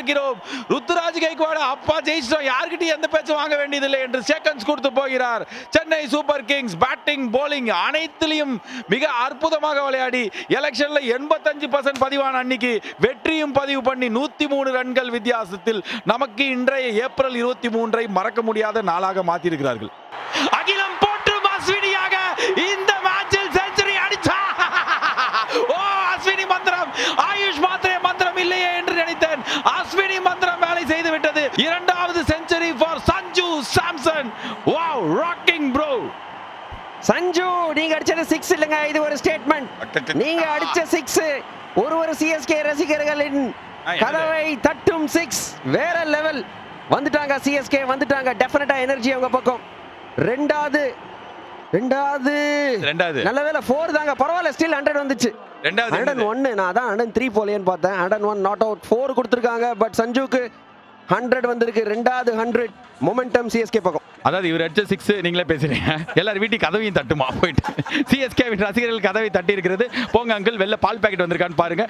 பார்க்கிறோம். ருத்துராஜ் கைக்வாட் அப்பா ஜெயிச்சிட்டோம், யார்கிட்டயும் எந்த பேச்சும் வாங்க வேண்டியதில்லை என்று செகண்ட்ஸ் கொடுத்து போகிறார். Chennai super Kings batting polling அனைத்திலும் மிக அற்புதமாக விளையாடி எலெக்ஷன்ல 85% பதிவான அன்னைக்கு வெற்றியும் பதிவு பண்ணி 103 ரன்கள் வித்தியாசத்தில் நமக்கு இன்றைய ஏப்ரல் 23 மறக்க முடியாத நாளாக மாற்றியிருக்கிறார்கள். அகிலம் போற்றும் அஸ்வினியாக இந்த மேட்சில் செஞ்சுரி அடிச்சா. ஓ அஸ்வினி மந்திரம், ஆயுஷ் மாத்திரை மந்திரம் இல்லையே என்று நினைத்தேன். அஸ்வினி மந்திரம் வேலை செய்து விட்டது. இரண்டாவது century for Sanju Samson. Wow, rocking bro. Sanju, நீங்க அடிச்சது 6 இல்லங்க, இது ஒரு ஸ்டேட்மெண்ட். நீங்க அடிச்ச 6 ஒரு சிஎஸ்கே ரசிகர்களின் கதவை தட்டும் 6. வேற லெவல். வந்துட்டாங்க சிஎஸ்கே, வந்துட்டாங்க. டெஃபினட்டா எனர்ஜி அவங்க பக்கம். ரெண்டாவது நல்ல வேளை 4 தாங்க, பரவாயில்ல. ஸ்டில் 100 வந்துச்சு. 101 நான் அதான் 103 போலேன்னு பார்த்தேன். 101 நாட் அவுட். 4 கொடுத்துருக்காங்க. பட் சஞ்சுக்கு 100 வந்திருக்கு. ரெண்டாவது 100 மொமெண்டம் சிஎஸ்கே பக்கம். அதாவது இவர் அடிச்ச 6 நீங்களே பேசுறீங்க. எல்லாரும் வீட்டுக்கு கதவையும் தட்டுமா போயிட்டு. சிஎஸ்கே ரசிகர்கள் கதவை தட்டி இருக்கிறது. போங்க அங்கிள், வெளில பால் பாக்கெட் வந்திருக்கான்னு பாருங்க.